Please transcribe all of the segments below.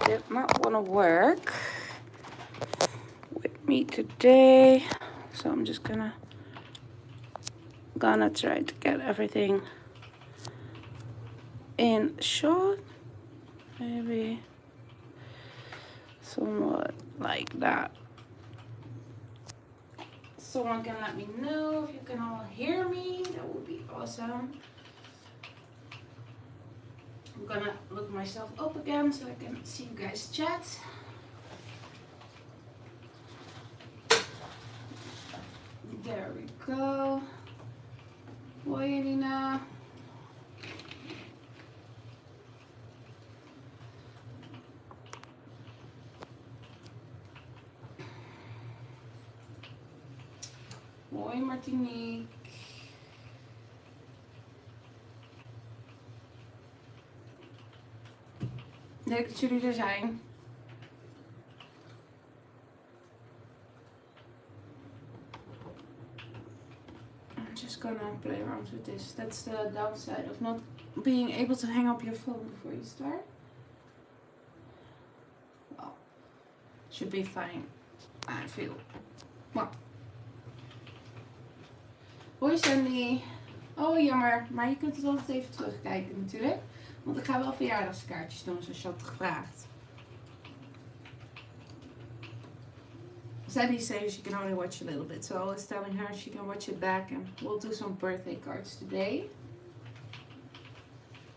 did not want to work with me today, so I'm just gonna try to get everything in shot, maybe somewhat like that. Someone can let me know if you can all hear me. That would be awesome. I'm gonna look myself up again so I can see you guys chat. There we go. Hoi Elina. Hoi Martinique. Leuk dat jullie er zijn. I'm just gonna play around with this. That's the downside of not being able to hang up your phone before you start. Well, should be fine, I feel. Well. Hoi Sandy. Oh jammer, maar je kunt het altijd even terugkijken natuurlijk. Want ik ga wel verjaardagskaartjes doen zoals je had gevraagd. Sandy says you can only watch a little bit. So I was telling her she can watch it back and we'll do some birthday cards today.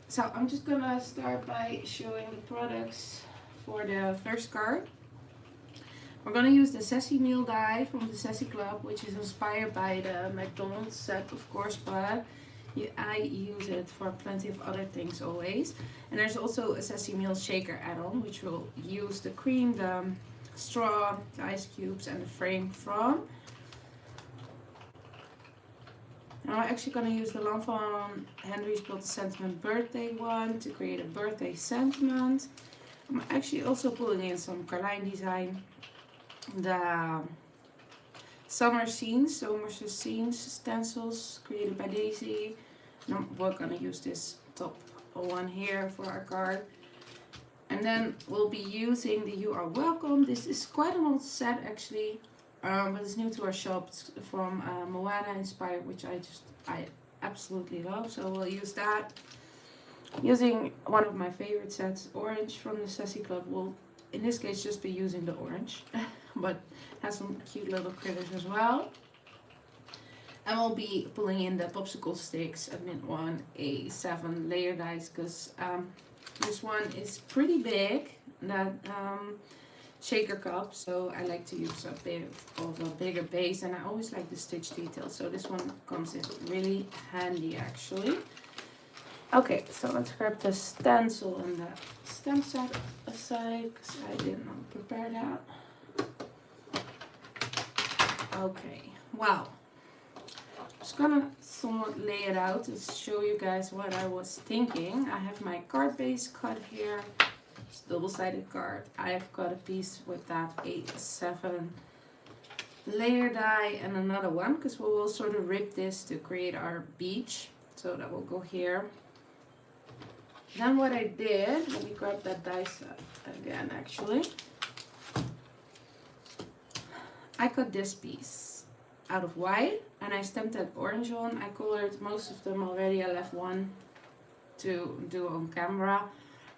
So I'm just gonna start by showing the products for the first card. We're gonna use the Sassy Meal Die from the Sassy Club, which is inspired by the McDonald's set, of course, but I use it for plenty of other things always. And there's also a Sassy Meal shaker add-on, which will use the cream, the straw, the ice cubes, and the frame from. And I'm actually gonna use the one from Henry's Built a Sentiment birthday one to create a birthday sentiment. I'm actually also pulling in some Carline design. The summer scenes stencils created by Daisy. And we're gonna use this top one here for our card. And then we'll be using the You Are Welcome. This is quite an old set actually, but it's new to our shop. It's from Moana inspired, which I absolutely love. So we'll use that. Using one of my favorite sets, orange from the Sassy Club. We'll in this case just be using the orange, but has some cute little critters as well. And we'll be pulling in the popsicle sticks, a mint one, a 7 layer dice, because this one is pretty big, that shaker cup, so I like to use a bit of a bigger base, and I always like the stitch detail, so this one comes in really handy actually. Okay, so let's grab the stencil and the stamp set aside, because I did not prepare that. Okay, wow. Just gonna somewhat lay it out to show you guys what I was thinking. I have my card base cut here. It's double-sided card. I've got a piece with that a 7 layer die and another one, because we will sort of rip this to create our beach. So that will go here. Then what I did, let me grab that dice again actually. I cut this piece out of white and I stamped that orange on. I colored most of them already. I left one to do on camera.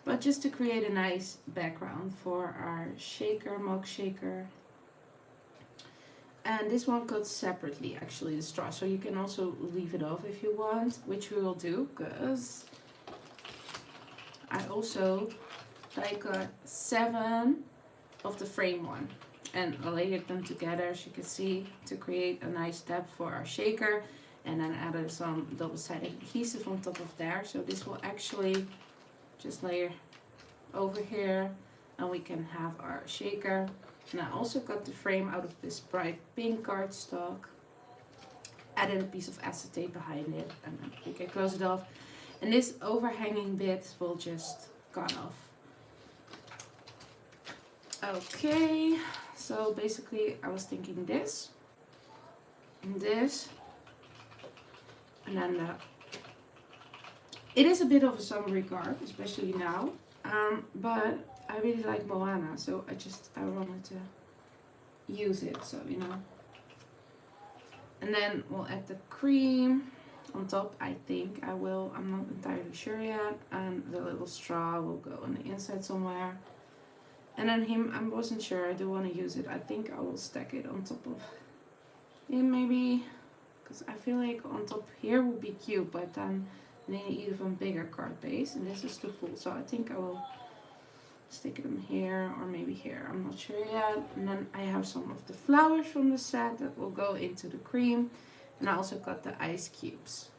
But just to create a nice background for our shaker, mug shaker. And this one cut separately actually, the straw. So you can also leave it off if you want, which we will do, because I also die cut 7 of the frame one and layered them together, as you can see, to create a nice tab for our shaker, and then added some double-sided adhesive on top of there. So this will actually just layer over here and we can have our shaker. And I also got the frame out of this bright pink cardstock, added a piece of acetate behind it, and then we can close it off. And this overhanging bit will just cut off. Okay, so basically I was thinking this, and this, and then that. It is a bit of a summery card, especially now, but I really like Moana, so I wanted to use it, so you know. And then we'll add the cream on top. I think I will. I'm not entirely sure yet. And the little straw will go on the inside somewhere. And then him, I wasn't sure. I do want to use it. I think I will stack it on top of him maybe. Because I feel like on top here would be cute, but then I need an even bigger card base. And this is too full. So I think I will stick them here or maybe here. I'm not sure yet. And then I have some of the flowers from the set that will go into the cream. And I also got the ice cubes.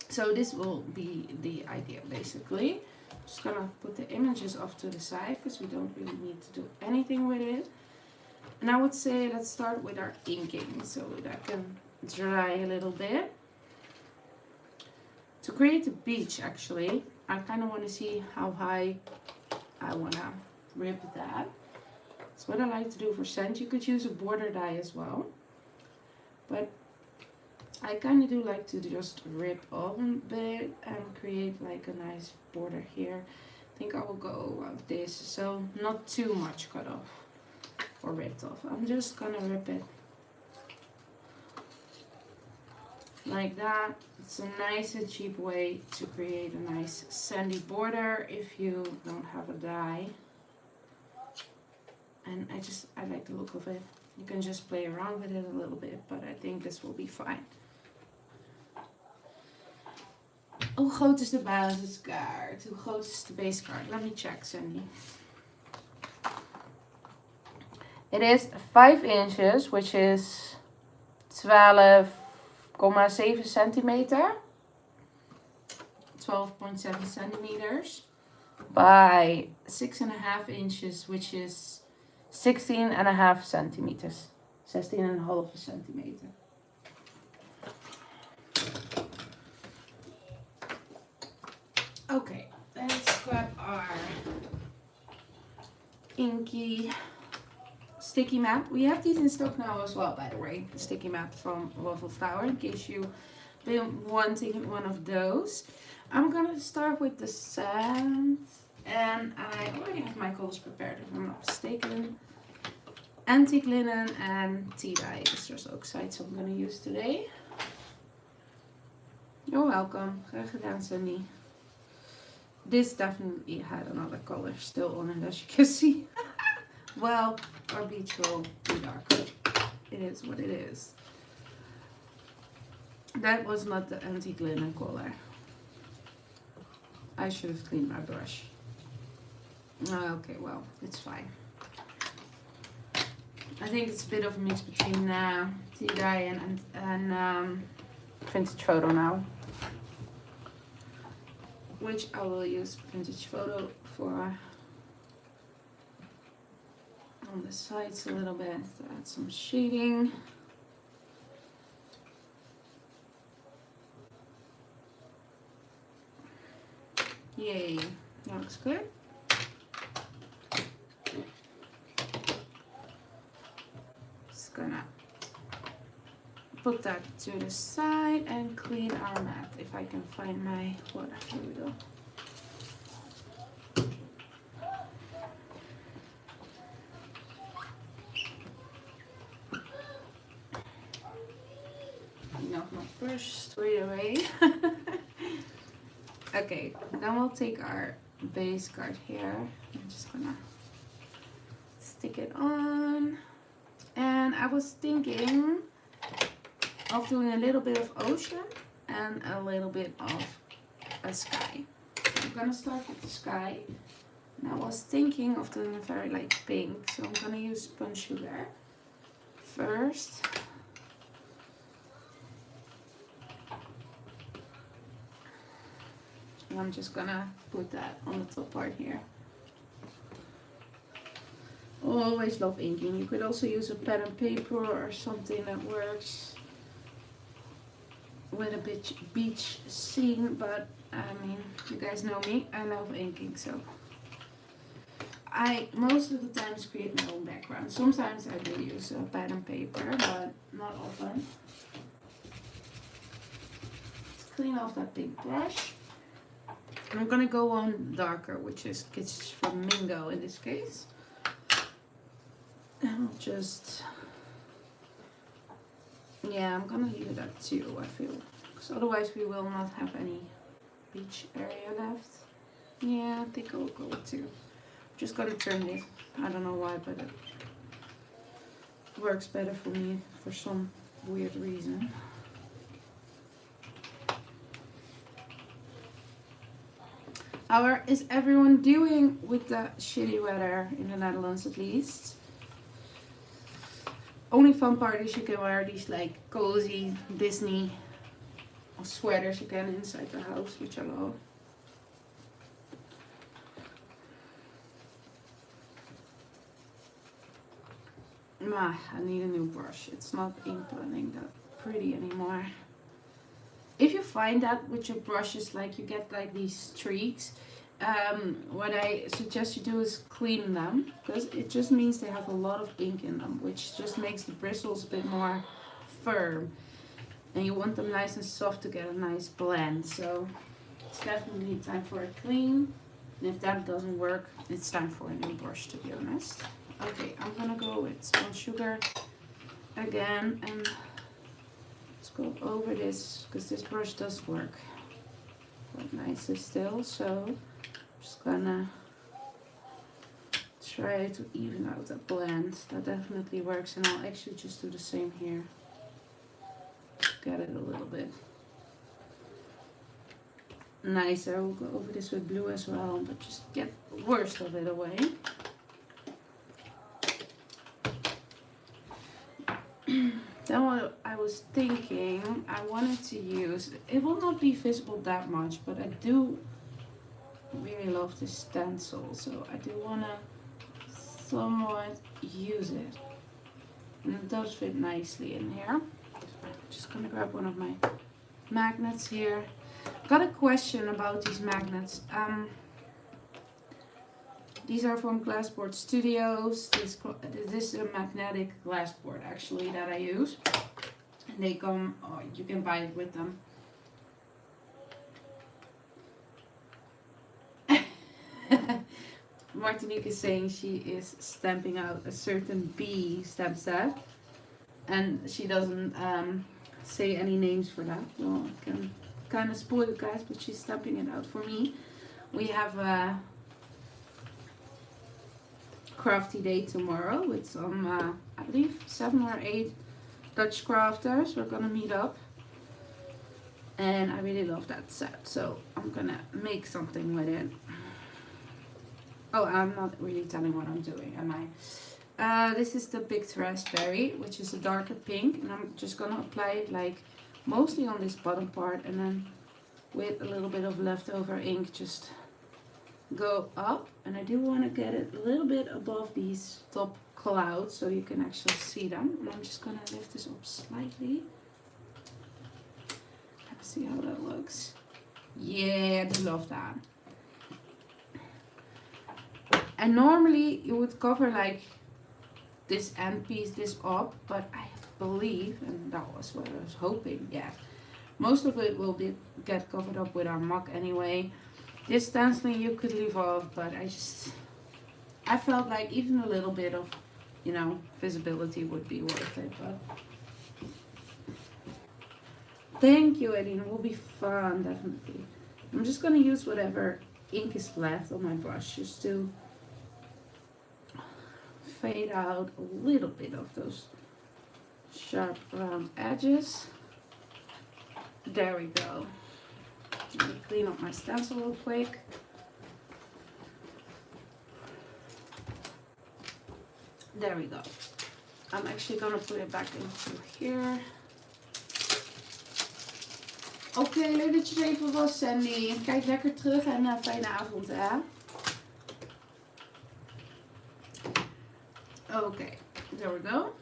So this will be the idea basically. Just gonna put the images off to the side because we don't really need to do anything with it. And I would say let's start with our inking so that can dry a little bit. To create the beach actually, I kind of want to see how high I want to rip that. That's what I like to do for scent. You could use a border die as well. But I kind of do like to just rip off a bit and create like a nice border here. I think I will go like this. So not too much cut off or ripped off. I'm just gonna rip it like that. It's a nice and cheap way to create a nice sandy border if you don't have a die. And I like the look of it. You can just play around with it a little bit, but I think this will be fine. Hoe groot is de basiskaart? Hoe groot is de base card? Let me check, Sandy. It is 5 inches, which is 12,7 centimeter. 12.7 centimeters. By 6.5 inches, which is 16.5 centimeters. 16.5 centimeter. Okay, let's grab our inky sticky map. We have these in stock now as well, by the way. The sticky map from Waffle Flower, in case you've been wanting one of those. I'm gonna start with the sand, and I already have my colors prepared if I'm not mistaken. Antique linen and tea dye is just oxide, so I'm gonna use today. You're welcome. Graag gedaan, Sandy. This definitely had another color still on it, as you can see. Well, our beach will be darker. It is what it is. That was not the antique linen color. I should have cleaned my brush. Okay, well, it's fine. I think it's a bit of a mix between tea dye and vintage photo now. Which I will use vintage photo for on the sides a little bit to add some shading. Yay, that looks good. Just gonna put that to the side and clean our mat. If I can find my water, here we go. Enough my brush straight away. Okay, then we'll take our base card here. I'm just gonna stick it on. And I was thinking of doing a little bit of ocean and a little bit of a sky. I'm gonna start with the sky. And I was thinking of doing a very light pink, so I'm gonna use spun sugar first. And I'm just gonna put that on the top part here. Always love inking. You could also use a pen and paper or something that works with a beach scene, but I mean, you guys know me, I love inking, so I most of the times create my own background. Sometimes I do use a pen and paper, but not often. Let's clean off that big brush. I'm gonna go on darker, which is Flamingo in this case. And I'll just, yeah, I'm gonna leave it at 2, I feel. Because otherwise we will not have any beach area left. Yeah, I think I'll go with 2. I'm just gonna turn this. I don't know why, but it works better for me for some weird reason. How is everyone doing with the shitty weather in the Netherlands at least? Only fun part is you can wear these like cozy Disney sweaters again inside the house, which I love. I need a new brush. It's not ink blending that pretty anymore. If you find that with your brushes, like you get like these streaks, what I suggest you do is clean them, because it just means they have a lot of ink in them, which just makes the bristles a bit more firm. And you want them nice and soft to get a nice blend. So it's definitely time for a clean. And if that doesn't work, it's time for a new brush, to be honest. Okay, I'm gonna go with Spun Sugar again and let's go over this, because this brush does work quite nicely still. So I'm just gonna try to even out that blend. That definitely works, and I'll actually just do the same here. Get it a little bit nicer. We'll go over this with blue as well, but just get the worst of it away. Then what I was thinking, I wanted to use, it will not be visible that much, but I do really love this stencil, so I do want to somewhat use it. And it does fit nicely in here. I'm just going to grab one of my magnets here. Got a question about these magnets. These are from Glassboard Studios. This is a magnetic glassboard actually that I use. And they come, oh, you can buy it with them. Martinique is saying she is stamping out a certain bee stamp set. And she doesn't say any names for that. Well, I can kind of spoil you guys, but she's stamping it out for me. We have a crafty day tomorrow with some, I believe 7 or 8 Dutch crafters. We're gonna meet up, and I really love that set, so I'm gonna make something with it. Oh, I'm not really telling what I'm doing, am I? This is the Picked Raspberry, which is a darker pink, and I'm just gonna apply it like mostly on this bottom part, and then with a little bit of leftover ink just go up. And I do want to get it a little bit above these top clouds so you can actually see them. And I'm just gonna lift this up slightly. Let's see how that looks. Yeah, I do love that. And normally you would cover like this end piece, this up, but I believe, and that was what I was hoping, yeah, most of it will get covered up with our muck anyway. This stenciling you could leave off, but I felt like even a little bit of, you know, visibility would be worth it. But thank you, Eileen. It will be fun, definitely. I'm just gonna use whatever ink is left on my brush just to fade out a little bit of those sharp round edges. There we go. Let me clean up my stencil real quick. There we go. I'm actually gonna put it back into here. Oké, leuk dat je er even was, Sandy. Kijk lekker terug en fijne avond, hè. Okay, there we go.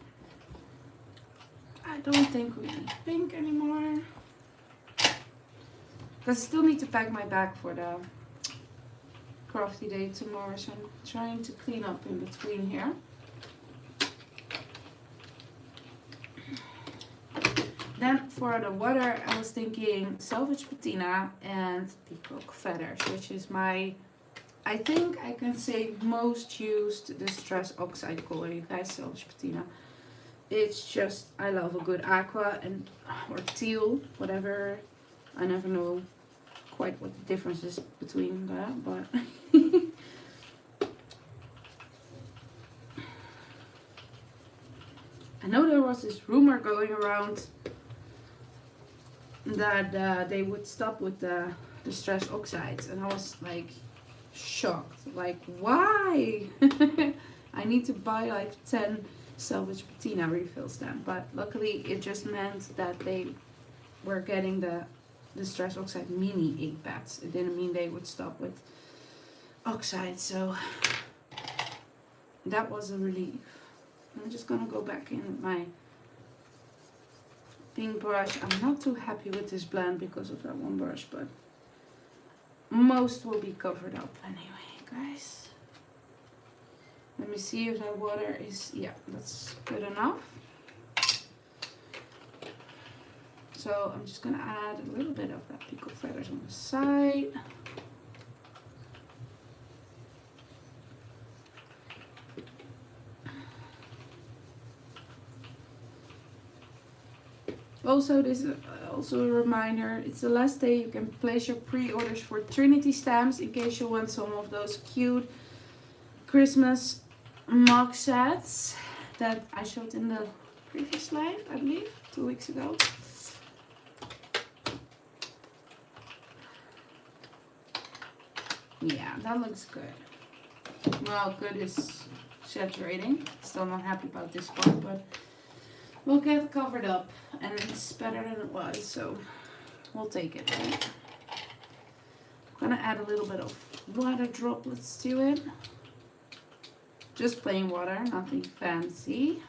I don't think we need pink anymore. Because I still need to pack my bag for the crafty day tomorrow, so I'm trying to clean up in between here. Then for the water, I was thinking Salvage Patina and Peacock Feathers, which is my, I think I can say, most used Distress Oxide color, you guys. Salvage Patina. It's just, I love a good aqua and or teal, whatever. I never know quite what the difference is between that, but I know there was this rumor going around that they would stop with the Distress Oxides, and I was like shocked, like why? I need to buy like 10 Salvage Patina refills then, but luckily it just meant that they were getting the Distress Oxide mini ink pads. It didn't mean they would stop with oxide, so that was a relief. I'm just gonna go back in with my pink brush. I'm not too happy with this blend because of that one brush, but most will be covered up anyway, guys. Let me see if that water is, yeah, that's good enough. So I'm just gonna add a little bit of that Peacock Feathers on the side. Also, this is also a reminder, it's the last day you can place your pre-orders for Trinity stamps in case you want some of those cute Christmas mug sets that I showed in the previous live, I believe, 2 weeks ago. Yeah, that looks good. Well, good is saturating. Still not happy about this part, but we'll get covered up, and it's better than it was, so we'll take it. Right? I'm gonna add a little bit of water droplets to it. Just plain water, nothing fancy.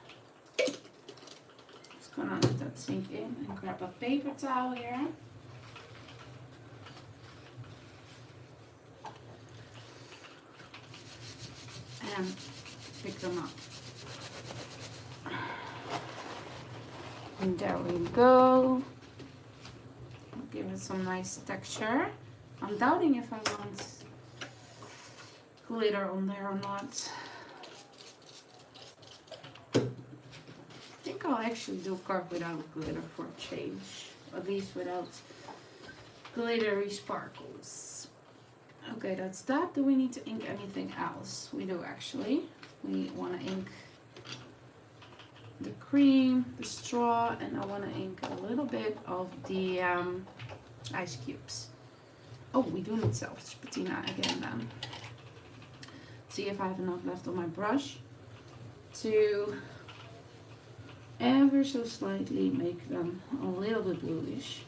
Just gonna let that sink in and grab a paper towel here. And pick them up. And there we go. Give it some nice texture. I'm doubting if I want glitter on there or not. I think I'll actually do a card without glitter for a change. At least without glittery sparkles. Okay, that's that. Do we need to ink anything else? We do actually. We want to ink the cream, the straw, and I want to ink a little bit of the ice cubes. Oh, we do need Salvage Patina again then. See if I have enough left on my brush to ever so slightly make them a little bit bluish.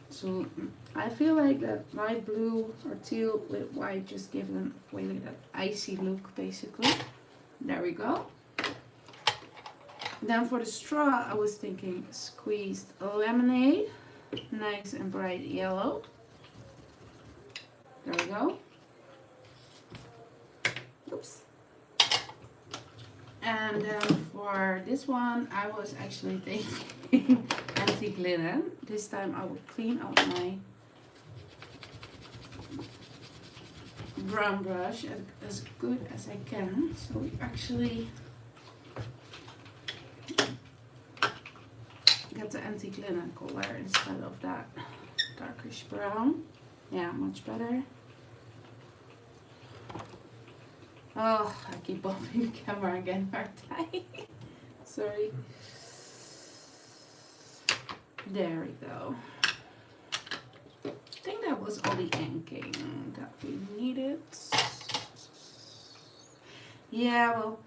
So I feel like that light blue or teal with white just give them away like that icy look basically. There we go. Then for the straw, I was thinking squeezed lemonade, nice and bright yellow. There we go. Oops. And then for this one, I was actually thinking antique linen. This time I will clean out my brown brush as good as I can. So we actually get the antique linen color instead of that darkish brown. Yeah, much better. Oh, I keep bumping the camera again, aren't I? Sorry. There we go. I think that was all the inking that we needed. Yeah, well,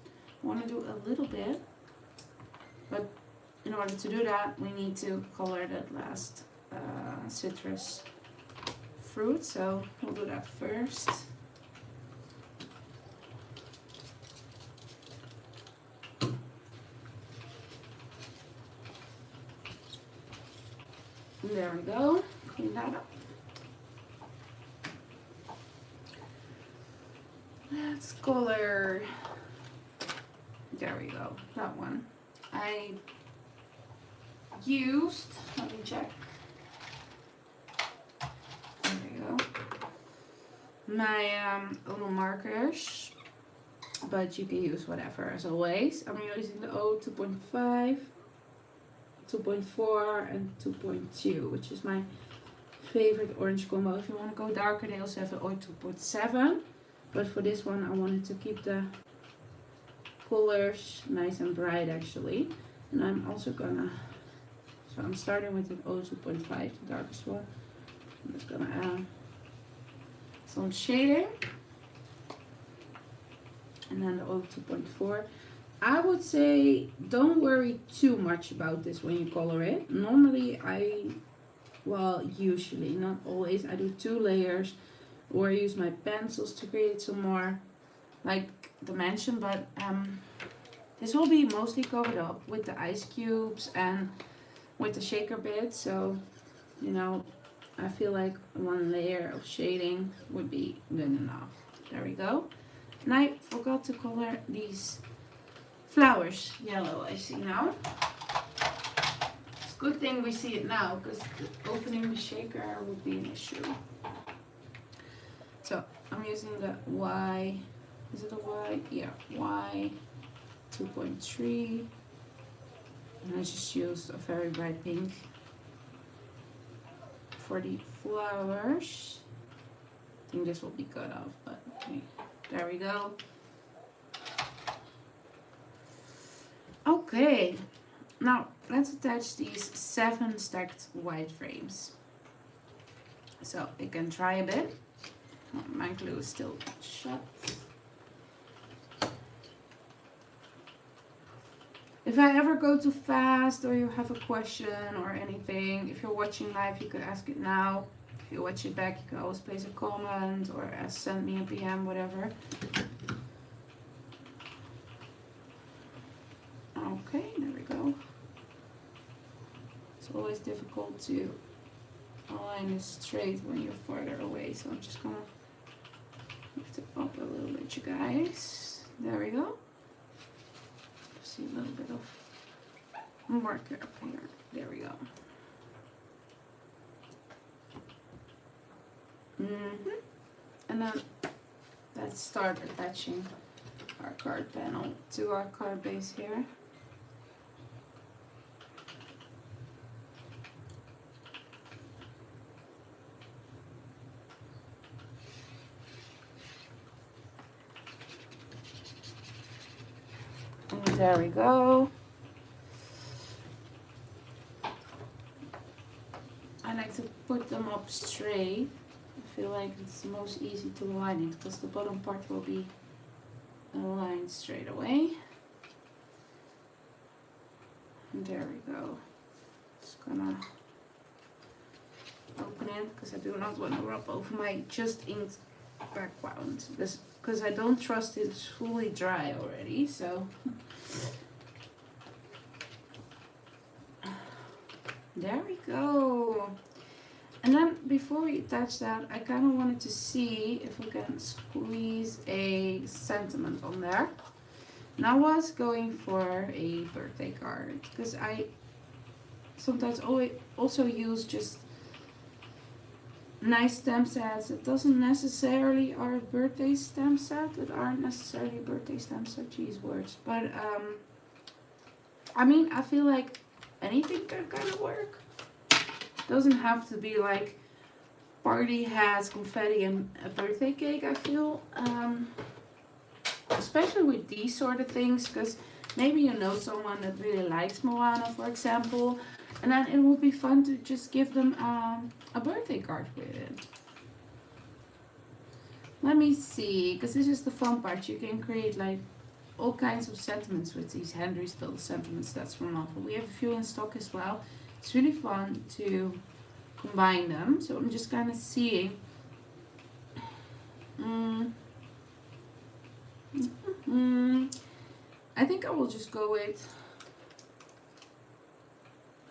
I want to do a little bit, but in order to do that, we need to color that last citrus fruit, so we'll do that first. There we go. Clean that up. Let's color. There we go. That one. I used. Let me check. There we go. My little markers, but you can use whatever as always. I'm using the 2.5, 2.4 and 2.2, which is my favorite orange combo. If you want to go darker, they also have the 2.7, but for this one I wanted to keep the colors nice and bright actually. And I'm also gonna, so I'm starting with the 2.5, the darkest one. I'm just gonna add some shading, and then the 2.4. I would say don't worry too much about this when you color it. Normally usually, not always, I do 2 layers, or I use my pencils to create some more like dimension, but this will be mostly covered up with the ice cubes and with the shaker bit, so you know, I feel like 1 layer of shading would be good enough. There we go. And I forgot to color these flowers yellow, I see now. It's a good thing we see it now, because opening the shaker would be an issue. So I'm using the Y, is it a Y? Yeah, Y 2.3. And I just used a very bright pink for the flowers. I think this will be cut off, but okay. There we go. Okay, now let's attach these 7 stacked white frames. So you can try a bit. Oh, my glue is still shut. If I ever go too fast or you have a question or anything, if you're watching live, you can ask it now. If you watch it back, you can always place a comment or send me a PM, whatever. Okay, there we go. It's always difficult to align this straight when you're farther away, so I'm just gonna lift it up a little bit, you guys. There we go. See a little bit of marker up here. There we go. And then let's start attaching our card panel to our card base here. And there we go. I like to put them up straight. I feel like it's the most easy to align it because the bottom part will be aligned straight away. And there we go. Just gonna open it because I do not want to rub over my just inked background. This because I don't trust it's fully dry already, so there we go. And then before we attach that, I kind of wanted to see if we can squeeze a sentiment on there. And I was going for a birthday card because I sometimes also use just nice stamp sets that doesn't necessarily are a birthday stamp set, that aren't necessarily birthday stamp set, geez words, but I mean, I feel like anything can kind of work. Doesn't have to be like party hats, confetti and a birthday cake, I feel, especially with these sort of things, because maybe you know someone that really likes Moana, for example, and then it would be fun to just give them a birthday card with it. Let me see, because this is the fun part. You can create like all kinds of sentiments with these hand restyled sentiments. That's from Marvel. We have a few in stock as well. It's really fun to combine them. So I'm just kind of seeing. I think I will just go with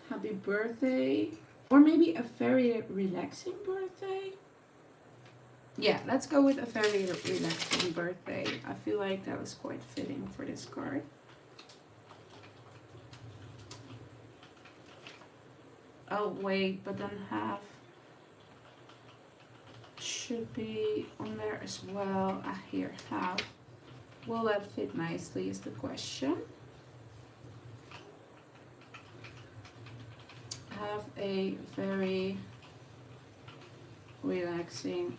happy birthday, or maybe a very relaxing birthday. Yeah, let's go with a very relaxing birthday. I feel like that was quite fitting for this card. Oh wait, but then half should be on there as well. Ah, here, half. Will that fit nicely is the question. Have a very relaxing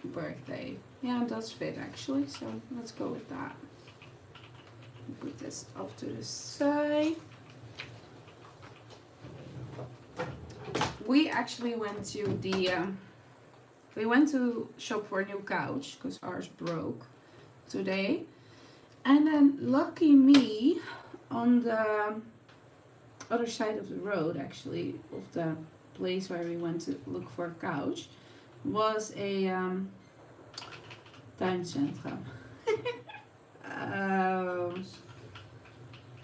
birthday. Yeah, it does fit actually, so let's go with that. Put this off to the side. We actually went to we went to shop for a new couch because ours broke today. And then lucky me, on the other side of the road actually, of the place where we went to look for a couch, was a tuincentrum.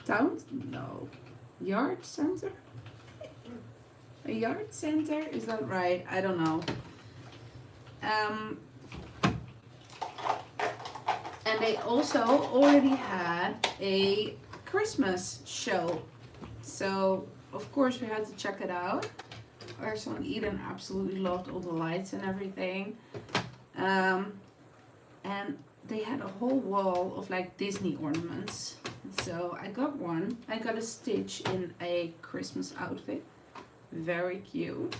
Town? No. Yard center? A yard center? Is that right? I don't know. And they also already had a Christmas show. So, of course, we had to check it out. Our son Eden absolutely loved all the lights and everything. And they had a whole wall of like Disney ornaments. So I got one. I got a Stitch in a Christmas outfit. Very cute.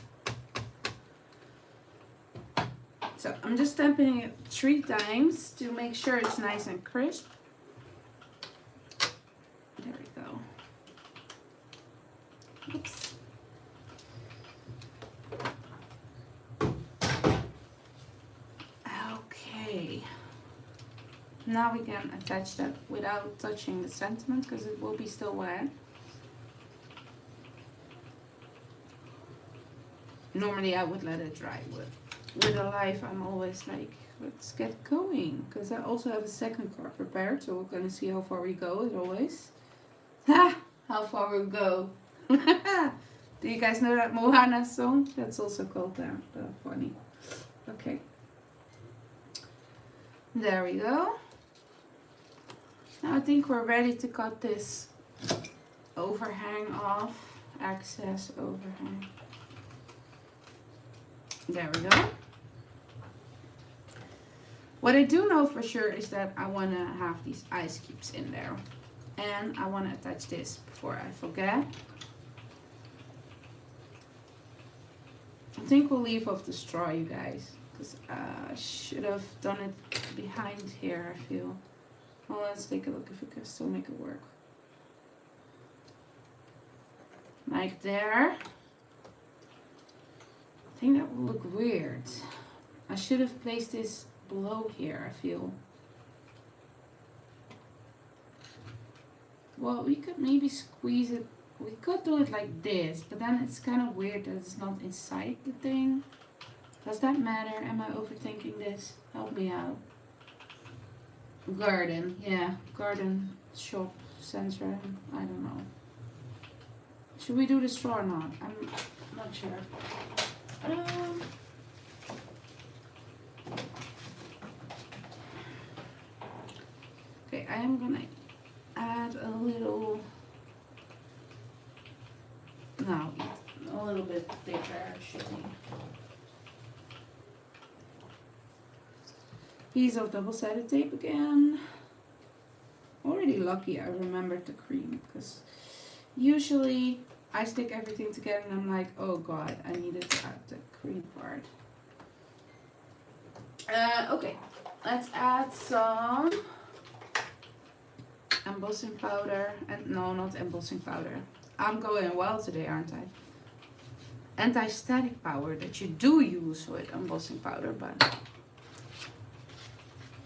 So I'm just stamping it 3 times to make sure it's nice and crisp. There we go. Oops. Okay. Now we can attach that without touching the sentiment because it will be still wet. Normally I would let it dry, but with a life I'm always like, let's get going, because I also have a second card prepared, so we're gonna see how far we go as always. Ha! How far we'll go. Do you guys know that Moana song? That's also called that. Funny. Okay. There we go. Now I think we're ready to cut this overhang off. Excess overhang. There we go. What I do know for sure is that I want to have these ice cubes in there. And I want to attach this before I forget. I think we'll leave off the straw, you guys. Because I should have done it behind here, I feel. Well, let's take a look if we can still make it work. Like there. I think that will look weird. I should have placed this below here, I feel. Well, we could maybe squeeze it. We could do it like this, but then it's kind of weird that it's not inside the thing. Does that matter? Am I overthinking this? Help me out. Garden, yeah. Garden shop center. I don't know. Should we do the straw or not? I'm not sure. Okay, I am gonna add a little, no, a little bit thicker actually. Piece of double-sided tape again. Already lucky I remembered the cream, because usually I stick everything together and I'm like, oh god, I needed to add the cream part. Okay, let's add some embossing powder. And no, not embossing powder. I'm going well today, aren't I? Anti-static powder that you do use with embossing powder, but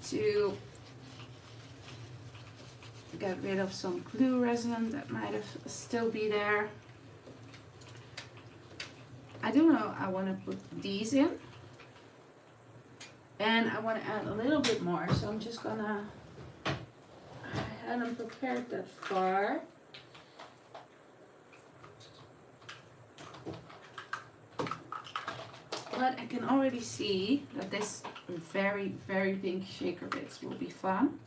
to get rid of some glue resin that might have still be there. I do know I want to put these in, and I want to add a little bit more, so I'm just gonna, I hadn't prepared that far. But I can already see that this very, very pink shaker bits will be fun.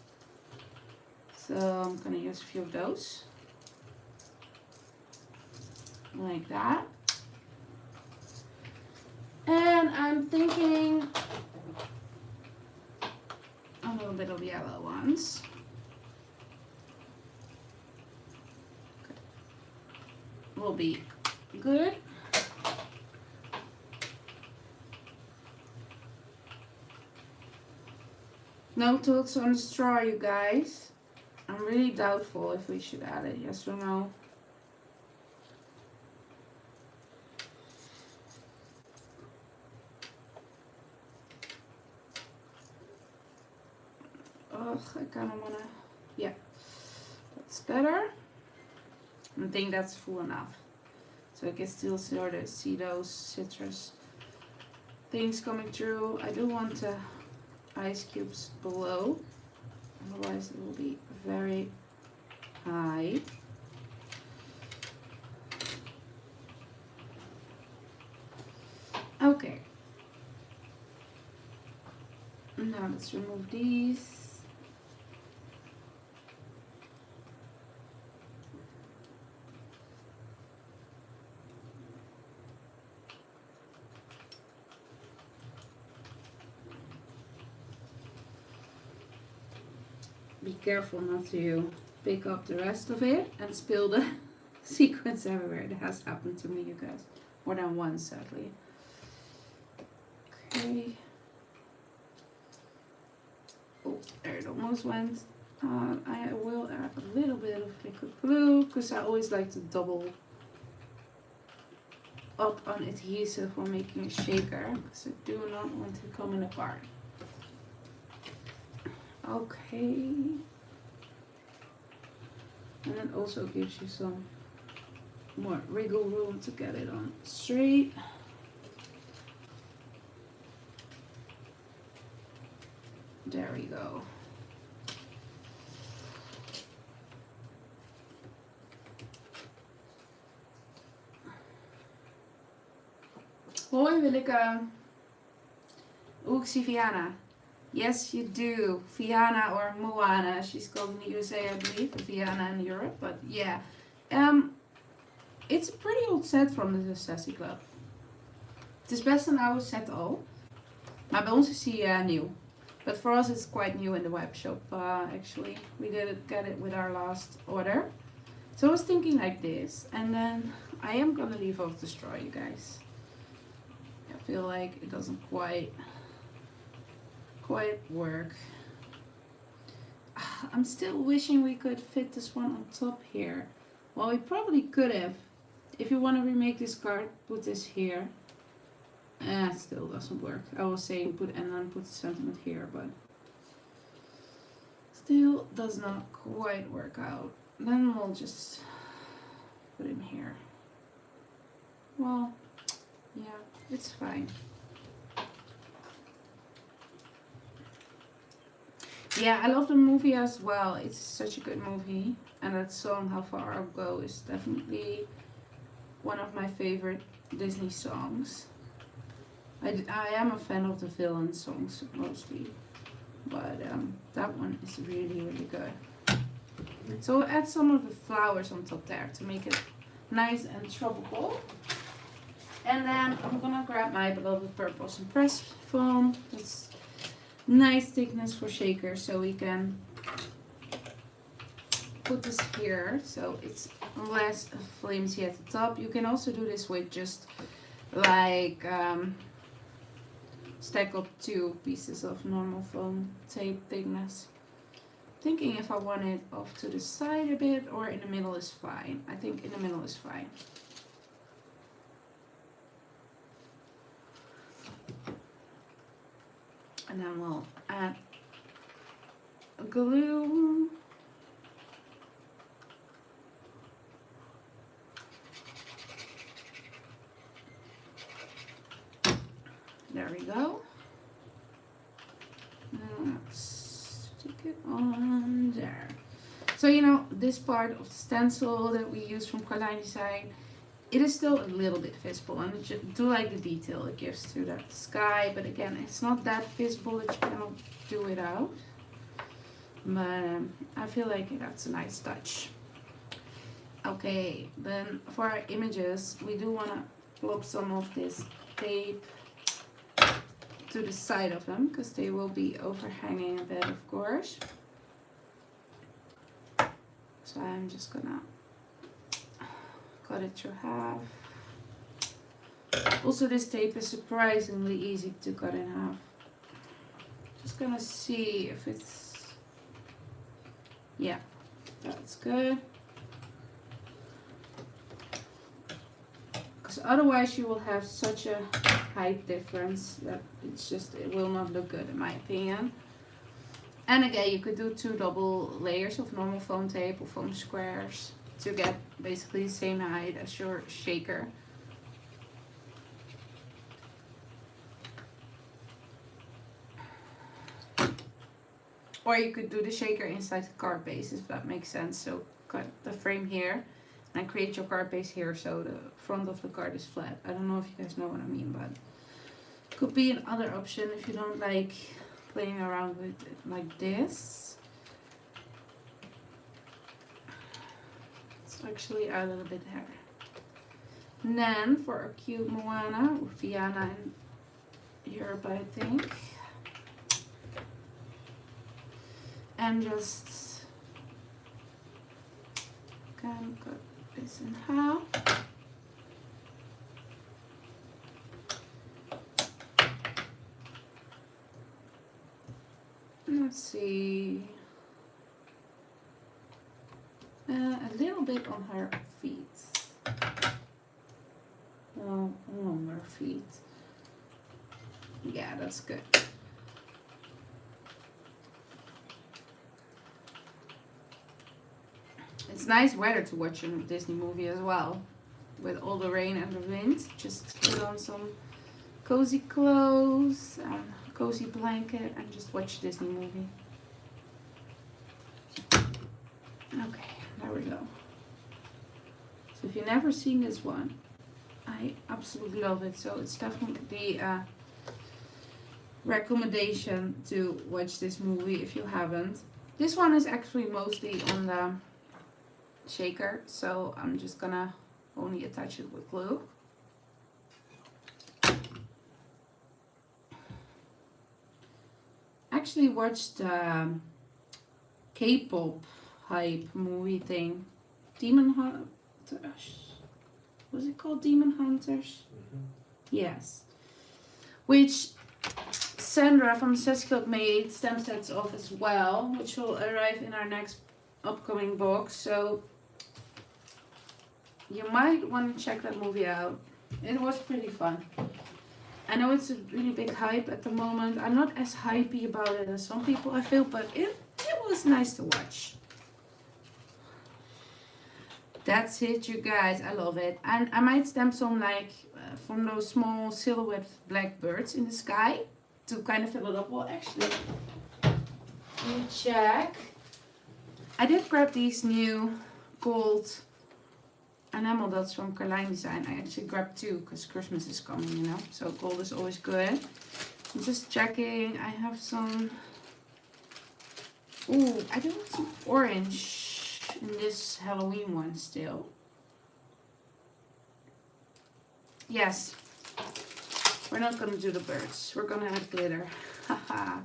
So I'm gonna use a few of those. Like that. then I'm thinking a little bit of yellow ones. Will be good. No thoughts on the straw, you guys. I'm really doubtful if we should add it, yes or no. Ugh, I kind of wanna, yeah, that's better. I think that's full enough. So I can still sort of see those citrus things coming through. I do want the ice cubes below, otherwise it will be very high. Okay. Now let's remove these. Be careful not to pick up the rest of it and spill the sequins everywhere. That has happened to me, you guys. More than once, sadly. Okay. Oh, there it almost went. I will add a little bit of liquid glue because I always like to double up on adhesive when making a shaker because I do not want to come in apart. Okay. And it also gives you some more wriggle room to get it on straight. There we go. Hoi, wil ik... ik zie Viana. Yes, you do. Viana or Moana. She's called in the USA, I believe. Viana in Europe, but yeah. It's a pretty old set from the Sassy Club. Het is best een oude set al. Maar bij ons is die nieuw. But for us it's quite new in the web shop actually. We didn't get it with our last order. So I was thinking like this. And then I am gonna leave off the straw, you guys. I feel like it doesn't quite work. I'm still wishing we could fit this one on top here. Well, we probably could have. If you want to remake this card, put this here. It still doesn't work. I was saying put and then put the sentiment here, but still does not quite work out. Then we'll just put him here. Well, yeah, it's fine. Yeah, I love the movie as well. It's such a good movie. And that song, How Far I'll Go, is definitely one of my favorite Disney songs. I am a fan of the villain songs mostly. But that one is really, really good. So I'll add some of the flowers on top there to make it nice and tropical. And then I'm gonna grab my beloved purple some press foam. That's nice thickness for shakers, so we can put this here so it's less flimsy at the top. You can also do this with just like stack up 2 pieces of normal foam tape thickness. Thinking if I want it off to the side a bit or in the middle is fine. I think in the middle is fine. And then we'll add glue. There we go. Let's stick it on there. So you know, this part of the stencil that we use from Carline Design, it is still a little bit visible, and I do like the detail it gives to the sky, but again, it's not that visible that you cannot do without. But I feel like that's a nice touch. Okay, then for our images, we do want to plop some of this tape to the side of them because they will be overhanging a bit, of course. So I'm just gonna cut it through half. Also, this tape is surprisingly easy to cut in half. Just gonna see if it's, yeah, that's good. Because otherwise you will have such a height difference that it will not look good in my opinion. And again, you could do 2 double layers of normal foam tape or foam squares to get basically the same height as your shaker. Or you could do the shaker inside the card base if that makes sense. So cut the frame here and create your card base here so the front of the card is flat. I don't know if you guys know what I mean, but it could be another option if you don't like playing around with it like this. Let's actually add a little bit here. And then for our cute Moana, or Fiona in Europe I think. And just can cut this in half. Let's see, a little bit on her feet. Well, on her feet. Yeah, that's good. It's nice weather to watch a Disney movie as well. With all the rain and the wind. Just put on some cozy clothes and a cozy blanket and just watch a Disney movie. Okay, there we go. So if you've never seen this one, I absolutely love it. So it's definitely a recommendation to watch this movie if you haven't. This one is actually mostly on the shaker, so I'm just gonna only attach it with glue. Actually watched K-pop hype movie thing, Demon Hunters. Was it called Demon Hunters? Yes. Which Sandra from Sassy Club made stamp sets of as well, which will arrive in our next upcoming box. So you might want to check that movie out. It was pretty fun. I know it's a really big hype at the moment. I'm not as hypey about it as some people I feel, but it was nice to watch. That's it, you guys. I love it. And I might stamp some like from those small silhouette black birds in the sky to kind of fill it up. Well, actually, let me check. I did grab these new gold enamel dots from Carline Design. I actually grabbed 2 because Christmas is coming, you know. So gold is always good. I'm just checking. I have some. Ooh, I do have some orange in this Halloween one still. Yes. We're not gonna do the birds. We're gonna add glitter. Haha.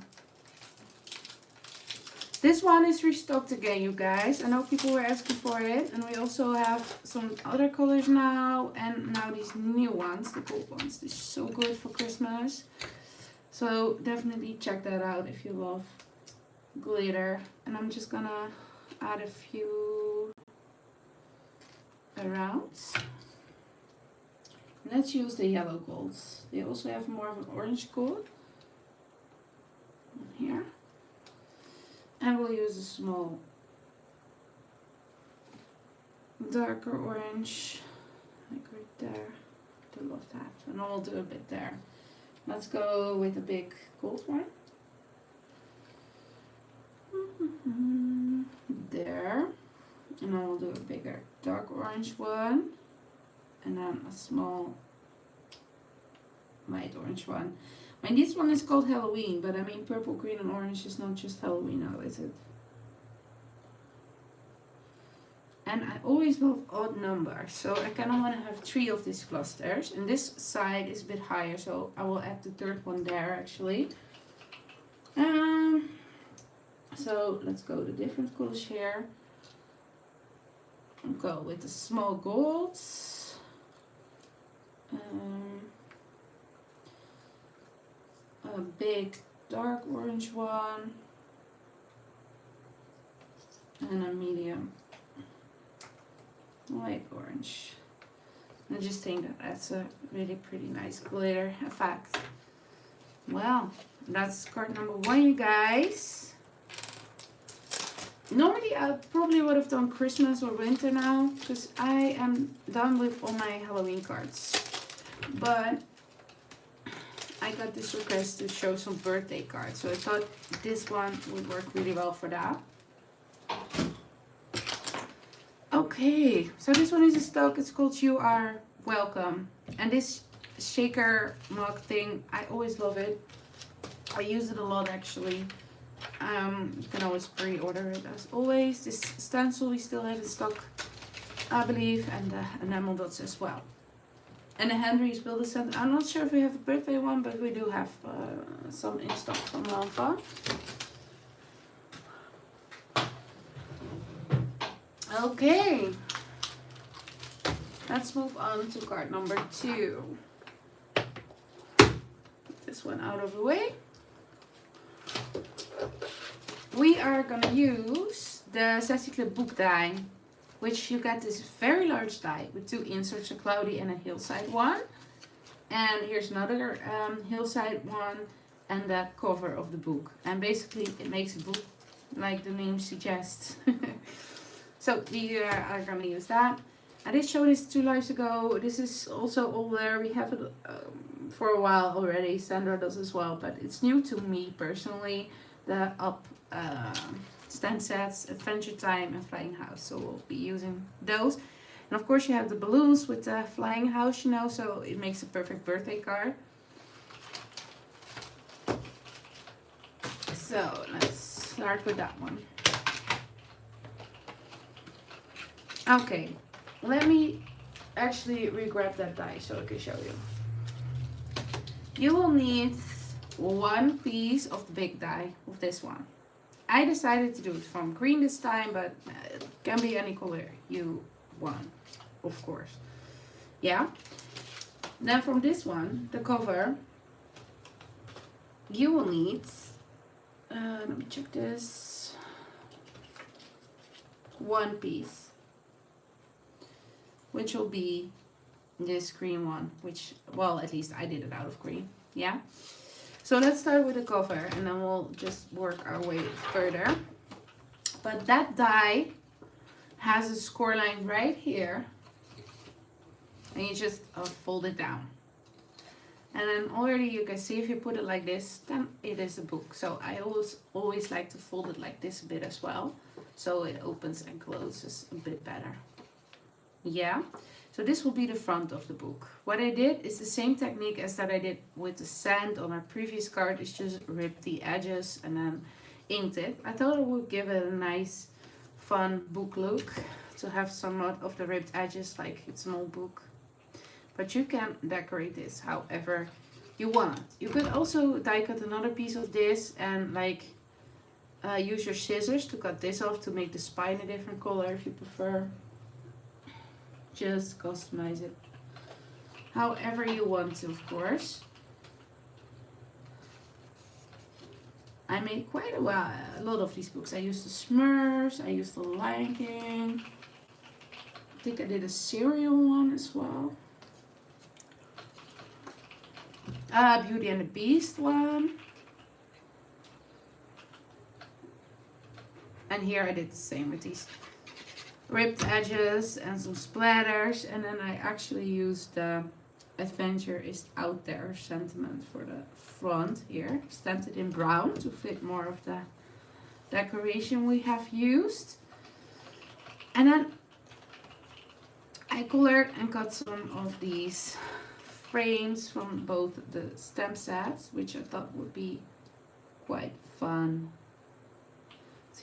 This one is restocked again, you guys. I know people were asking for it. And we also have some other colors now. And now these new ones, the gold ones. This is so good for Christmas. So definitely check that out if you love glitter. And I'm just gonna add a few around. Let's use the yellow golds. They also have more of an orange gold. Here. And we'll use a small darker orange, like right there. I love that. And I'll do a bit there. Let's go with a big gold one. There. And then we'll do a bigger dark orange one. And then a small light orange one. I mean, this one is called Halloween, but I mean, purple, green, and orange is not just Halloween now, is it? And I always love odd numbers, so I kind of want to have 3 of these clusters. And this side is a bit higher, so I will add the third one there actually. So let's go to different colors here. I'll go with the small golds. A big dark orange one. And a medium light orange. I just think that that's a really pretty nice glitter effect. Well, that's card number 1, you guys. Normally I probably would have done Christmas or winter now, because I am done with all my Halloween cards. But I got this request to show some birthday cards, so I thought this one would work really well for that. Okay, so this one is a stock. It's called You Are Welcome. And this shaker mug thing, I always love it. I use it a lot actually. You can always pre-order it as always. This stencil we still have in stock, I believe, and the enamel dots as well. And the Henry's Build a Set. I'm not sure if we have the birthday one, but we do have some in stock from Malva. Okay, let's move on to card number 2. Get this one out of the way. We are gonna use the Sassy Clip book die, which you get this very large die with 2 inserts, a cloudy and a hillside one. And here's another hillside one and the cover of the book. And basically it makes a book like the name suggests. So we are going to use that. I did show this 2 lives ago. This is also older. We have it for a while already. Sandra does as well, but it's new to me personally. The up stand sets, Adventure Time and Flying House. So we'll be using those. And of course you have the balloons with the Flying House, you know, so it makes a perfect birthday card. So let's start with that one. Okay, let me actually re-grab that die so I can show you. You will need 1 piece of the big die of this one. I decided to do it from green this time, but it can be any color you want, of course. Yeah. Then from this one, the cover, you will need, let me check this, 1 piece. Which will be this green one, which, well, at least I did it out of green. Yeah. So let's start with the cover and then we'll just work our way further. But that die has a score line right here. And you just fold it down. And then already you can see if you put it like this, then it is a book. So I always like to fold it like this a bit as well. So it opens and closes a bit better. Yeah, so this will be the front of the book. What I did is the same technique as that I did with the sand on our previous card. Is just rip the edges and then inked it. I thought it would give it a nice fun book look to have some of the ripped edges like it's an old book. But you can decorate this however you want. You could also die cut another piece of this and like use your scissors to cut this off to make the spine a different color if you prefer. Just customize it however you want to, of course. I made quite a lot of these books. I used the Smurfs, I used the Lion King. I think I did a cereal one as well. Beauty and the Beast one. And here I did the same with these ripped edges and some splatters, and then I actually used the Adventure is Out There sentiment for the front here. Stamped it in brown to fit more of the decoration we have used. And then I colored and cut some of these frames from both the stamp sets, which I thought would be quite fun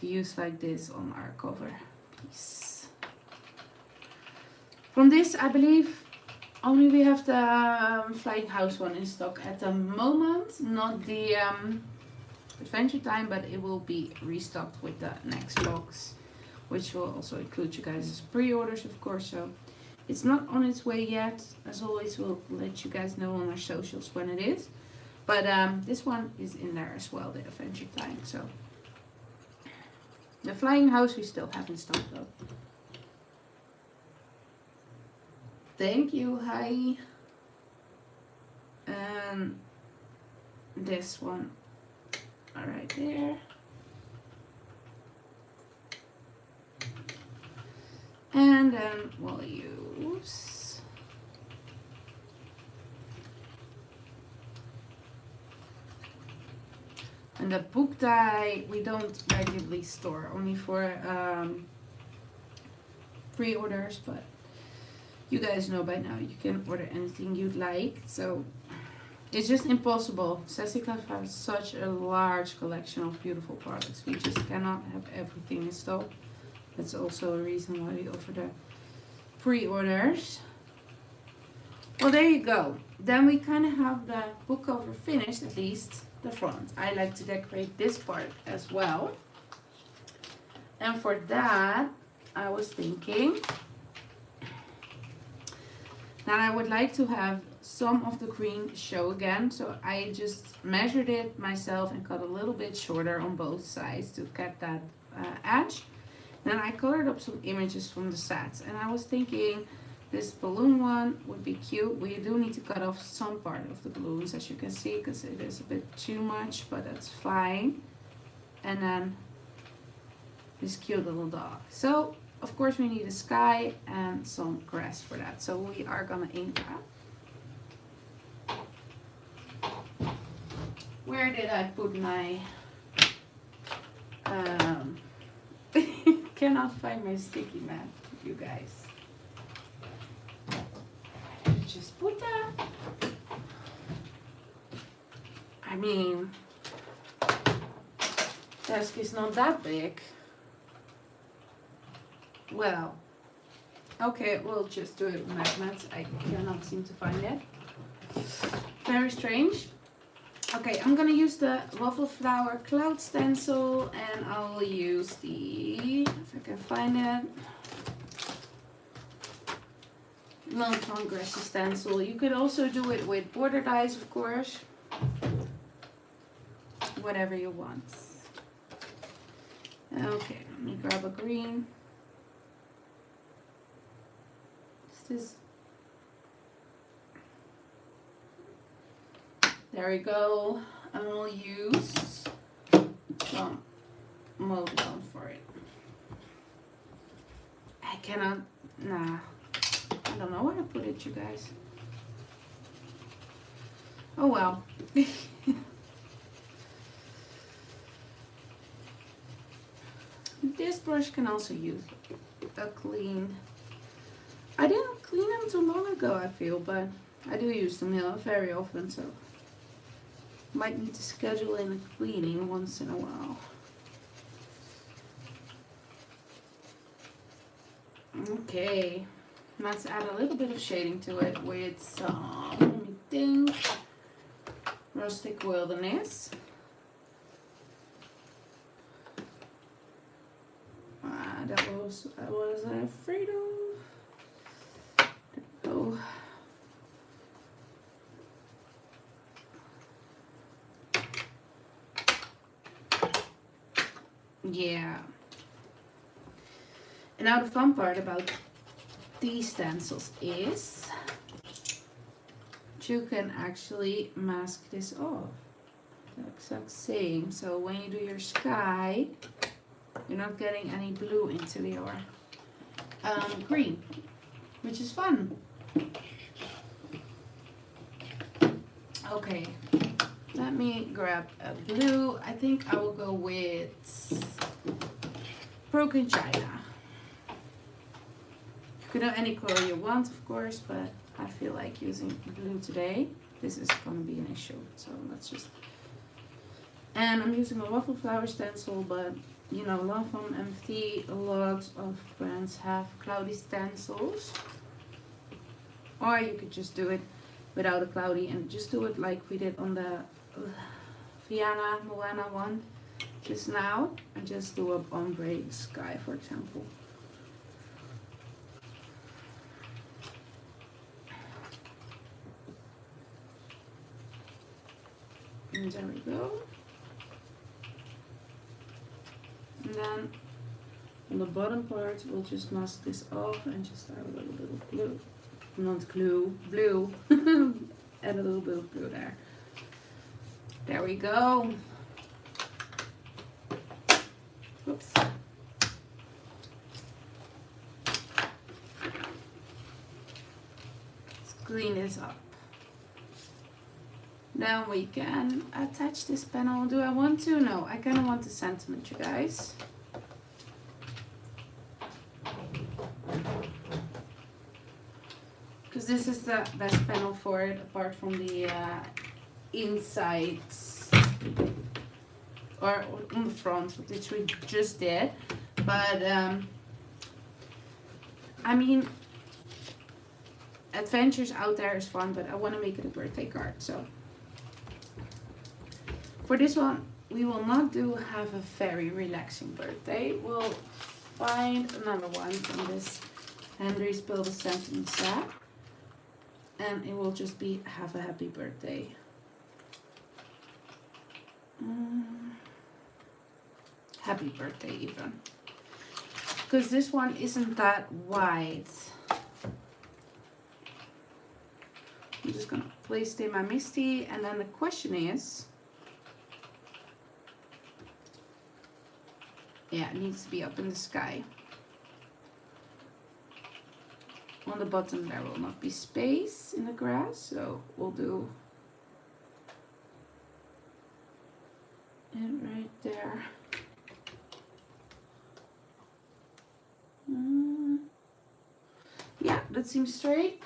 to use like this on our cover piece. From this, I believe only we have the Flying House one in stock at the moment, not the Adventure Time, but it will be restocked with the next box, which will also include you guys' pre-orders, of course. So it's not on its way yet. As always, we'll let you guys know on our socials when it is. But this one is in there as well, the Adventure Time. So the Flying House we still have in stock though. Thank you, hi. And this one, right there. And then we'll use and the book die we don't regularly store, only for pre-orders, but you guys know by now you can order anything you'd like. So it's just impossible. Sassy Club has such a large collection of beautiful products. We just cannot have everything in stock. That's also a reason why we offer the pre-orders. Well, there you go. Then we kind of have the book cover finished, at least the front. I like to decorate this part as well. And for that, I was thinking that I would like to have some of the green show again. So I just measured it myself and cut a little bit shorter on both sides to get that edge. Then I colored up some images from the sets, and I was thinking this balloon one would be cute. We do need to cut off some part of the balloons, as you can see, because it is a bit too much, but that's fine. And then this cute little dog. So of course we need a sky and some grass for that. So we are gonna ink that. Where did I put my cannot find my sticky mat, you guys. Just put that. I mean, desk is not that big. Well, okay, we'll just do it with magnets. I cannot seem to find it. Very strange. Okay, I'm gonna use the waffle flower cloud stencil, and I'll use the, if I can find it, Long Grassy stencil. You could also do it with border dies, of course. Whatever you want. Okay, let me grab a green. Is this? There we go. And we'll use some Modon for it. I cannot, nah. I don't know where to put it, you guys. Oh well. This brush can also use a clean. I didn't clean them too long ago, I feel, but I do use them very often, so might need to schedule in a cleaning once in a while. Okay, let's add a little bit of shading to it with some, let me think, Rustic Wilderness. That was I was afraid of. Oh. Yeah. And now the fun part about these stencils is you can actually mask this off. The exact same. So when you do your sky, you're not getting any blue into your green, which is fun. Okay, let me grab a blue. I think I will go with Broken China. You can have any color you want, of course, but I feel like using blue today. This is going to be an issue, so let's just... And I'm using a waffle flower stencil, but you know, Love from MFT, a lot of brands have cloudy stencils. Or you could just do it without a cloudy and just do it like we did on the Moana one just now, and just do a ombre sky, for example. And there we go. And then on the bottom part, we'll just mask this off and just add a little bit of glue. Not glue, blue. Add a little bit of blue there. There we go. Oops. Let's clean this up. Then we can attach this panel. Do I want to? No, I kind of want the sentiment, you guys. Because this is the best panel for it, apart from the insides or on the front, which we just did. But I mean, adventures out there is fun, but I want to make it a birthday card. So for this one, we will not have a very relaxing birthday. We'll find another one from this Henry's Build a Sentiment set. And it will just be have a happy birthday. Happy birthday even. Because this one isn't that wide. I'm just gonna place it in my Misty, and then the question is, yeah, it needs to be up in the sky. On the bottom there will not be space in the grass, so we'll do it right there. Yeah, that seems straight.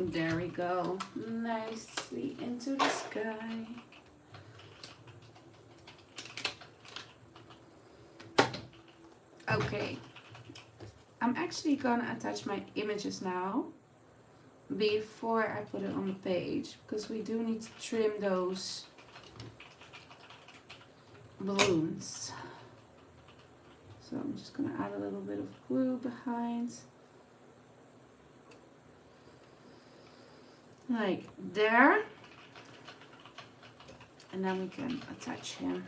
There we go, nicely into the sky. Okay, I'm actually gonna attach my images now before I put it on the page, because we do need to trim those balloons. So I'm just gonna add a little bit of glue behind. Like there, and then we can attach him.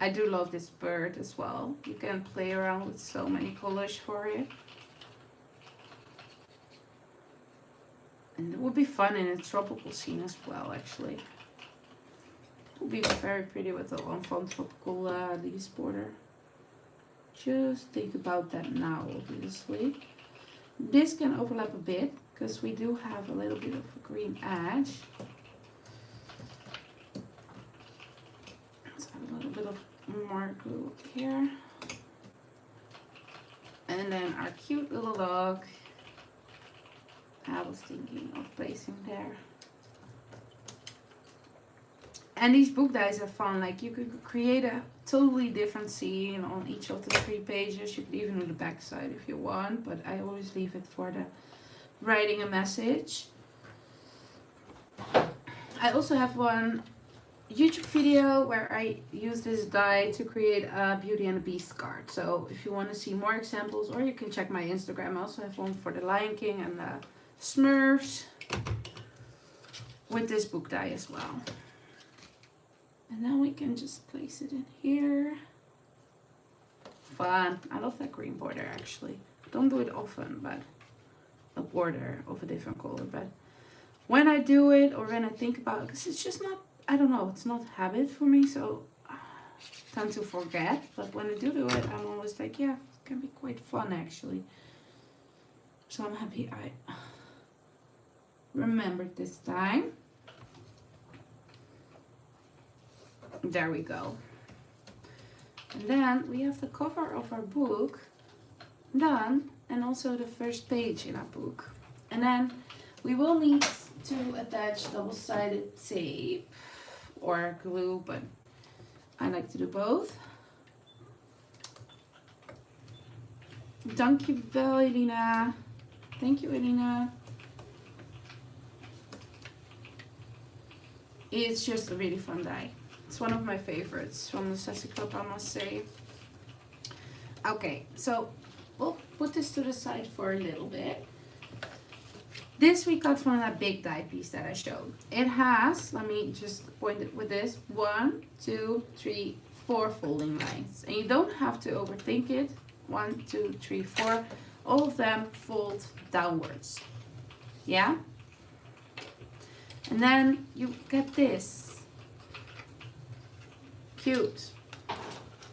I do love this bird as well. You can play around with so many colors for it, and it would be fun in a tropical scene as well. Actually, it would be very pretty with the fun tropical leaves border. Just think about that now, obviously. This can overlap a bit, because we do have a little bit of a green edge. Let's add a little bit of more glue up here. And then our cute little dog, I was thinking of placing there. And these book dies are fun. Like, you could create a totally different scene on each of the 3 pages. You could even do the back side if you want, but I always leave it for the writing a message. I also have one YouTube video where I use this die to create a Beauty and the Beast card. So if you want to see more examples, or you can check my Instagram. I also have one for the Lion King and the Smurfs with this book die as well. And then we can just place it in here. Fun. I love that green border actually. Don't do it often, but a border of a different color. But when I do it, or when I think about it, because it's just not, I don't know, it's not habit for me, so I tend to forget. But when I do it, I'm always like, yeah, it can be quite fun actually. So I'm happy I remembered this time. There we go. And then we have the cover of our book done, and also the first page in our book. And then We will need to attach double-sided tape or glue, but I like to do both. Dankjewel, Elina. Thank you, Elina. It's just a really fun die. It's one of my favorites from the Sassy Club, I must say. Okay, so we'll put this to the side for a little bit. This we cut from that big die piece that I showed. It has, let me just point it with this, 1, 2, 3, 4 folding lines. And you don't have to overthink it. 1, 2, 3, 4. All of them fold downwards. Yeah? And then you get this. Cute.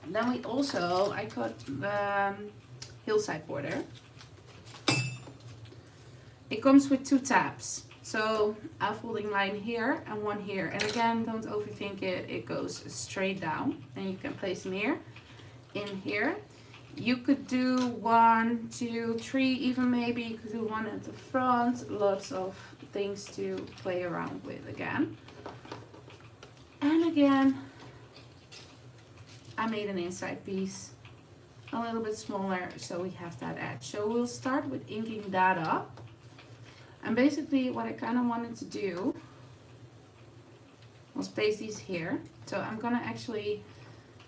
And then we also, I cut hillside border. It comes with 2 tabs. So a folding line here and one here. And again, don't overthink it. It goes straight down. And you can place them here, in here. You could do 1, 2, 3, even maybe you could do 1 at the front. Lots of things to play around with again. And again, I made an inside piece a little bit smaller so we have that edge. So we'll start with inking that up. And basically what I kind of wanted to do was place these here. So I'm gonna actually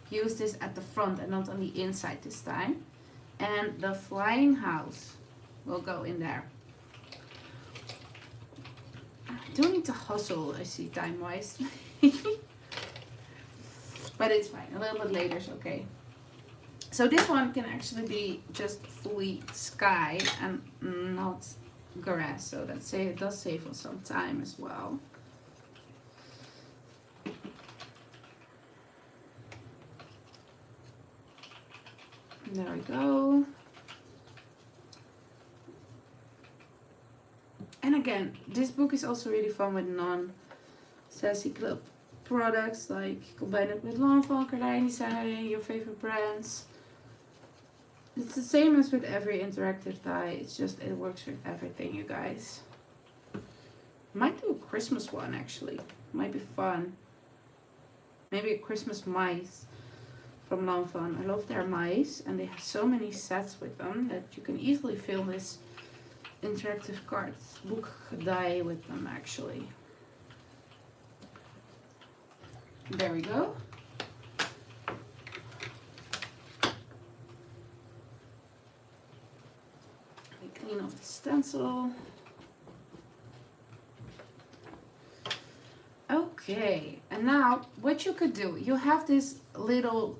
use this at the front and not on the inside this time. And the flying house will go in there. I don't need to hustle, I see, time-wise. But it's fine, a little bit later is okay. So this one can actually be just fully sky and not grass, so it does save us some time as well. There we go. And again, this book is also really fun with non-Sassy Club products, like combine it with Lanvin, Carlijn Design, your favorite brands. It's the same as with every interactive die, it's just it works with everything, you guys. Might do a Christmas one actually, might be fun. Maybe a Christmas mice from Lanvin. I love their mice and they have so many sets with them that you can easily fill this interactive card book die with them actually. There we go. We clean off the stencil. Okay, and now what you could do, you have this little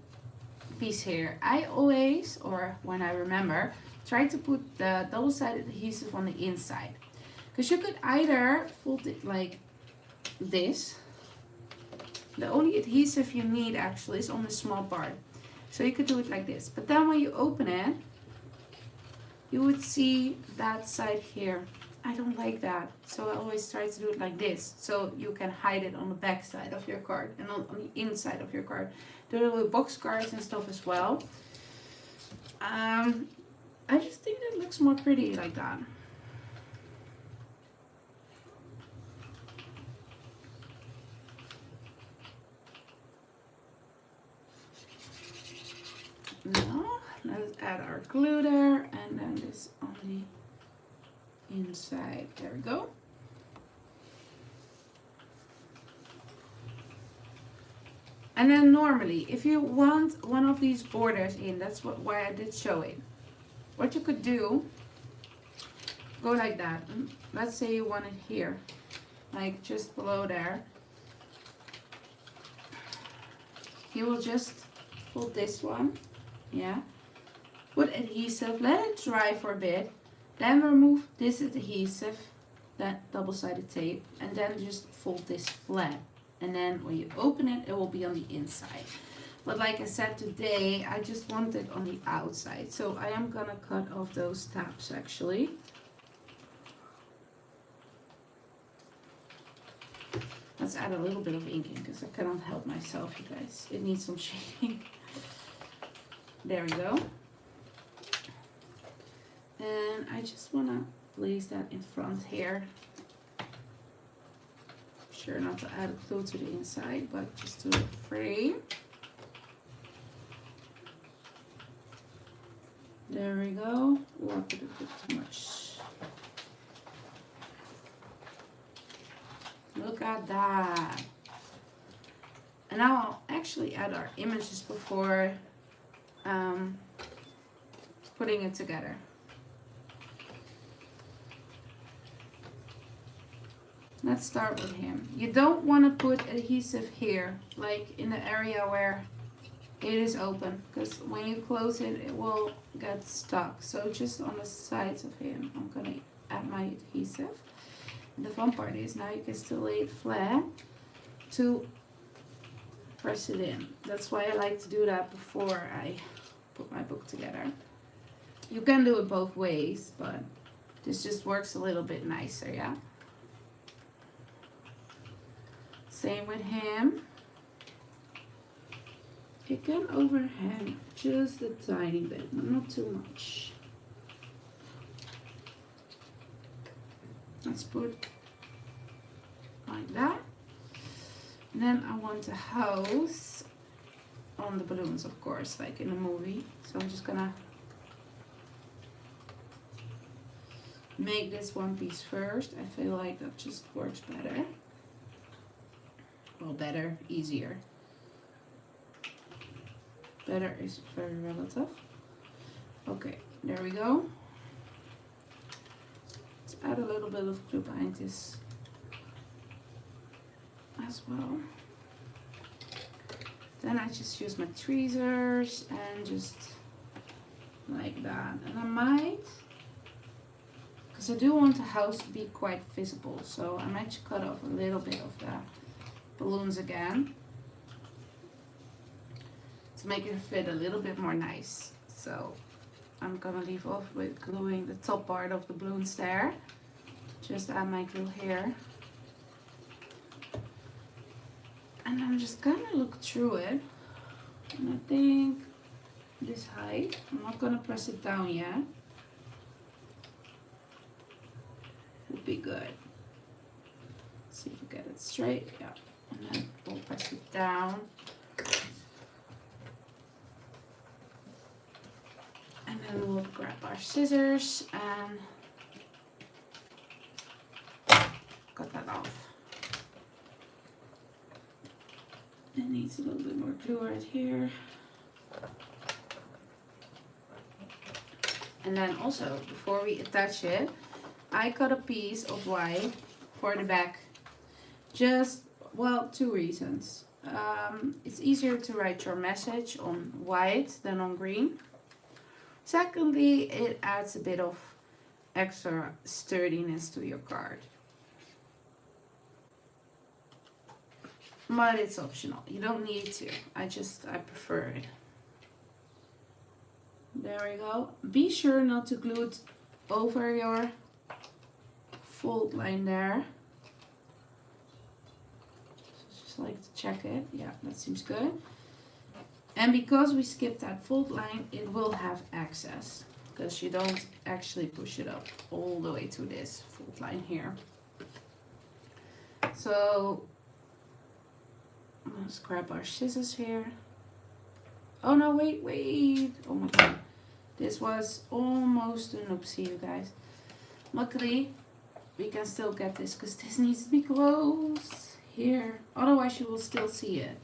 piece here. I always, or when I remember, try to put the double-sided adhesive on the inside. Because you could either fold it like this. The only adhesive you need actually is on the small part. So you could do it like this. But then when you open it, you would see that side here. I don't like that. So I always try to do it like this. So you can hide it on the back side of your card and on the inside of your card. Do it with box cards and stuff as well. I just think that looks more pretty like that. Now, let's add our glitter and then this on the inside. There we go. And then normally, if you want one of these borders in, that's why I did show it. What you could do, go like that. Let's say you want it here, like just below there. You will just fold this one, yeah. Put adhesive, let it dry for a bit. Then remove this adhesive, that double-sided tape, and then just fold this flat. And then when you open it, it will be on the inside. But like I said today, I just want it on the outside. So I am gonna cut off those tabs actually. Let's add a little bit of inking because I cannot help myself, you guys. It needs some shading. There we go. And I just wanna place that in front here. Sure not to add glue to the inside, but just to the frame. There we go. Or I could have put too much. Look at that. And now I'll actually add our images before putting it together. Let's start with him. You don't want to put adhesive here, like in the area where it is open, because when you close it, it will get stuck. So just on the sides of him, I'm gonna add my adhesive. And the fun part is now you can still lay it flat to press it in. That's why I like to do that before I put my book together. You can do it both ways, but this just works a little bit nicer, yeah? Same with him. It can overhang just a tiny bit, not too much. Let's put like that. And then I want a house on the balloons, of course, like in a movie. So I'm just gonna make this one piece first. I feel like that just works better. Well, better, easier. Better is very relative. Okay, there we go. Let's add a little bit of glue behind this as well. Then I just use my tweezers and just like that. And I might, because I do want the house to be quite visible, so I might cut off a little bit of the balloons again to make it fit a little bit more nice. So I'm gonna leave off with gluing the top part of the balloons there. Just add my glue here. And I'm just gonna look through it. And I think this height, I'm not gonna press it down yet, would be good. See if we get it straight, yeah. And then we'll press it down. And then we'll grab our scissors and cut that off. It needs a little bit more glue right here. And then also, before we attach it, I cut a piece of white for the back. Just, well, 2 reasons. It's easier to write your message on white than on green. Secondly, it adds a bit of extra sturdiness to your card. But it's optional. You don't need to. I prefer it. There we go. Be sure not to glue it over your fold line there. Just like to check it. Yeah, that seems good. And because we skipped that fold line, it will have access, because you don't actually push it up all the way to this fold line here. So let's grab our scissors here. Oh no, wait. Oh my god. This was almost an oopsie, you guys. Luckily, we can still get this, because this needs to be close here. Otherwise, you will still see it.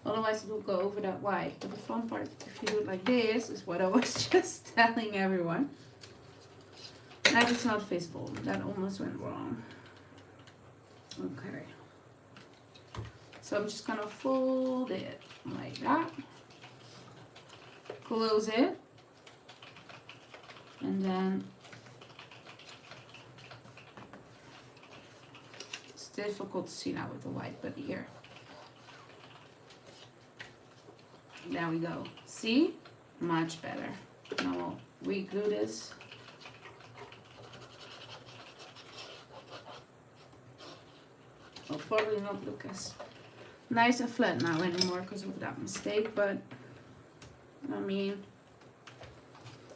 Otherwise, it will go over that white. But the fun part, if you do it like this, is what I was just telling everyone. That is not visible. That almost went wrong. Okay. So I'm just gonna fold it like that. Close it. And then it's difficult to see now with the white, but here. There we go. See? Much better. Now we'll re-glue this. Will probably not look as nice and flat now anymore because of that mistake, but I mean,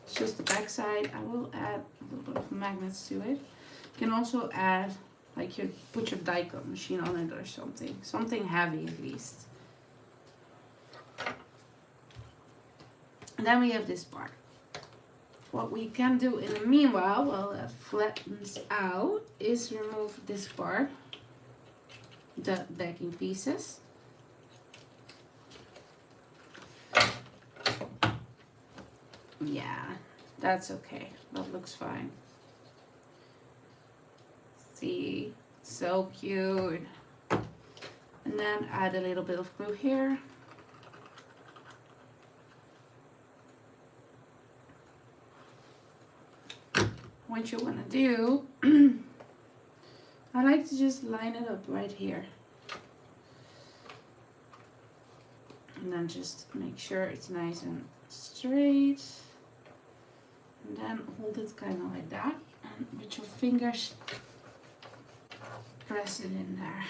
it's just the back side. I will add a little bit of magnets to it. You can also add Like you put your die cut machine on it or something. Something heavy at least. And then we have this part. What we can do in the meanwhile, while that flattens out, is remove this part, the backing pieces. Yeah, that's okay. That looks fine. See, so cute. And then add a little bit of glue here. What you want to do, I like to just line it up right here. And then just make sure it's nice and straight. And then hold it kind of like that. And with your fingers, press it in there.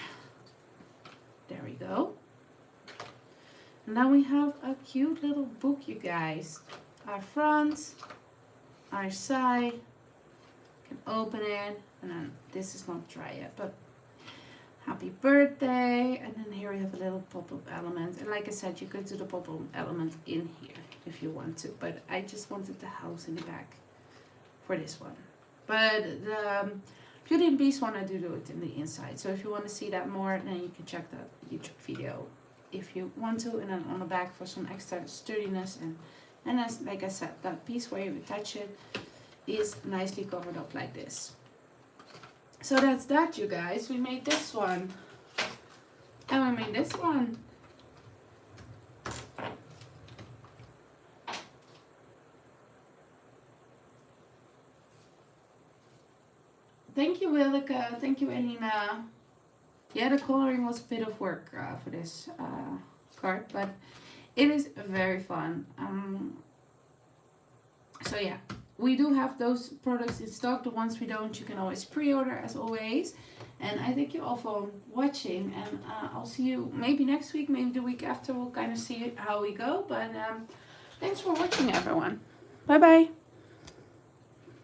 There we go. And then we have a cute little book, you guys. Our front, our side. Can open it, and then this is not dry yet, but happy birthday. And then here we have a little pop-up element, and like I said, you could do the pop-up element in here if you want to, but I just wanted the house in the back for this one. But the Beauty and Beast one, I do it in the inside, so if you want to see that more, then you can check that YouTube video if you want to. And then on the back for some extra sturdiness, and as like I said, that piece where you attach it is nicely covered up like this. So that's that, you guys. We made this one, and we made this one. Thank you, Willeke. Thank you, Elina. Yeah, the coloring was a bit of work for this card, but it is very fun. So yeah. We do have those products in stock. The ones we don't, you can always pre-order as always. And I thank you all for watching. And I'll see you maybe next week, maybe the week after. We'll kind of see how we go. But thanks for watching, everyone. Bye-bye.